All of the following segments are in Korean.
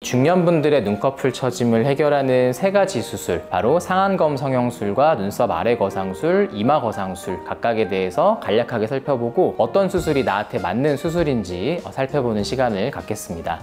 중년분들의 눈꺼풀 처짐을 해결하는 세 가지 수술, 바로 상안검 성형술과 눈썹 아래 거상술, 이마 거상술 각각에 대해서 간략하게 살펴보고 어떤 수술이 나한테 맞는 수술인지 살펴보는 시간을 갖겠습니다.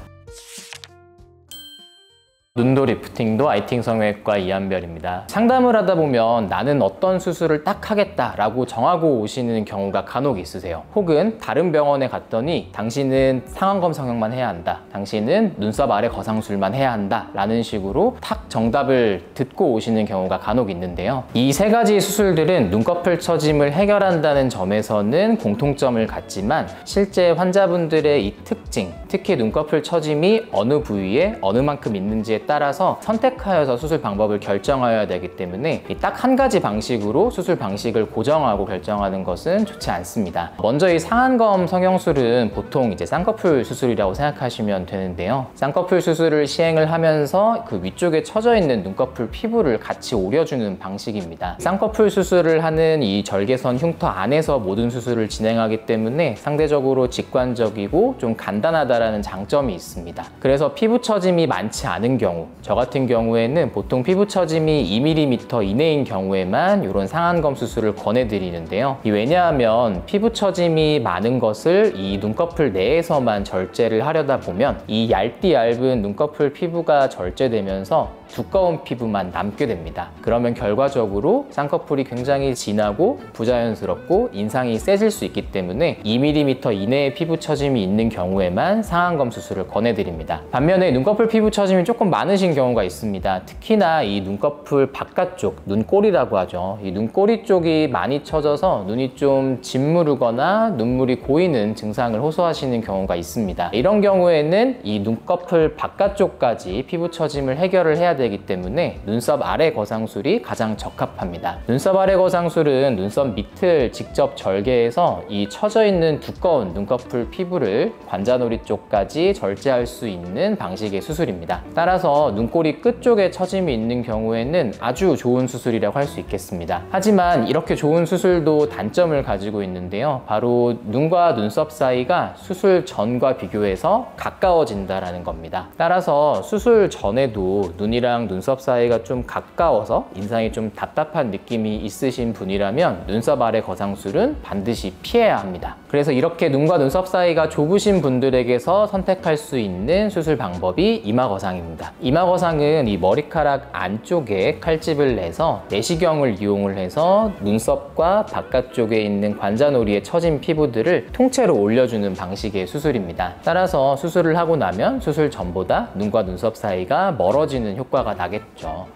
눈도 리프팅도 아이팅 성형외과 이한별입니다. 상담을 하다 보면 나는 어떤 수술을 딱 하겠다라고 정하고 오시는 경우가 간혹 있으세요. 혹은 다른 병원에 갔더니 당신은 상안검 성형만 해야 한다, 당신은 눈썹 아래 거상술만 해야 한다 라는 식으로 탁 정답을 듣고 오시는 경우가 간혹 있는데요. 이 세 가지 수술들은 눈꺼풀 처짐을 해결한다는 점에서는 공통점을 갖지만 실제 환자분들의 이 특징, 특히 눈꺼풀 처짐이 어느 부위에 어느 만큼 있는지에 따라서 선택하여서 수술 방법을 결정하여야 되기 때문에 딱 한 가지 방식으로 수술 방식을 고정하고 결정하는 것은 좋지 않습니다. 먼저 이 상안검 성형술은 보통 이제 쌍꺼풀 수술이라고 생각하시면 되는데요. 쌍꺼풀 수술을 시행을 하면서 그 위쪽에 처져 있는 눈꺼풀 피부를 같이 오려주는 방식입니다. 쌍꺼풀 수술을 하는 이 절개선 흉터 안에서 모든 수술을 진행하기 때문에 상대적으로 직관적이고 좀 간단하다라는 장점이 있습니다. 그래서 피부 처짐이 많지 않은 경우, 저 같은 경우에는 보통 피부 처짐이 2mm 이내인 경우에만 이런 상안검 수술을 권해드리는데요. 왜냐하면 피부 처짐이 많은 것을 이 눈꺼풀 내에서만 절제를 하려다 보면 이 얇은 눈꺼풀 피부가 절제되면서 두꺼운 피부만 남게 됩니다. 그러면 결과적으로 쌍꺼풀이 굉장히 진하고 부자연스럽고 인상이 세질 수 있기 때문에 2mm 이내의 피부 처짐이 있는 경우에만 상안검 수술을 권해드립니다. 반면에 눈꺼풀 피부 처짐이 조금 많으신 경우가 있습니다. 특히나 이 눈꺼풀 바깥쪽, 눈꼬리라고 하죠. 이 눈꼬리 쪽이 많이 처져서 눈이 좀 짓무르거나 눈물이 고이는 증상을 호소하시는 경우가 있습니다. 이런 경우에는 이 눈꺼풀 바깥쪽까지 피부 처짐을 해결을 해야 되기 때문에 눈썹 아래 거상술이 가장 적합합니다. 눈썹 아래 거상술은 눈썹 밑을 직접 절개해서 이 처져 있는 두꺼운 눈꺼풀 피부를 관자놀이 쪽까지 절제할 수 있는 방식의 수술입니다. 따라서 눈꼬리 끝쪽에 처짐이 있는 경우에는 아주 좋은 수술이라고 할 수 있겠습니다. 하지만 이렇게 좋은 수술도 단점을 가지고 있는데요. 바로 눈과 눈썹 사이가 수술 전과 비교해서 가까워진다는 겁니다. 따라서 수술 전에도 눈이랑 눈썹 사이가 좀 가까워서 인상이 좀 답답한 느낌이 있으신 분이라면 눈썹 아래 거상술은 반드시 피해야 합니다. 그래서 이렇게 눈과 눈썹 사이가 좁으신 분들에게서 선택할 수 있는 수술 방법이 이마 거상입니다. 이마 거상은 이 머리카락 안쪽에 칼집을 내서 내시경을 이용을 해서 눈썹과 바깥쪽에 있는 관자놀이에 처진 피부들을 통째로 올려주는 방식의 수술입니다. 따라서 수술을 하고 나면 수술 전보다 눈과 눈썹 사이가 멀어지는 효과가 나겠죠.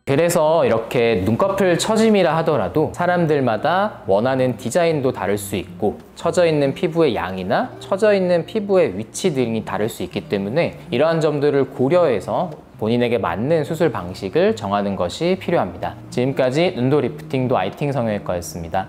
그래서 이렇게 눈꺼풀 처짐이라 하더라도 사람들마다 원하는 디자인도 다를 수 있고 처져 있는 피부의 양이나 처져 있는 피부의 위치 등이 다를 수 있기 때문에 이러한 점들을 고려해서 본인에게 맞는 수술 방식을 정하는 것이 필요합니다. 지금까지 눈도 리프팅도 아이팅 성형외과였습니다.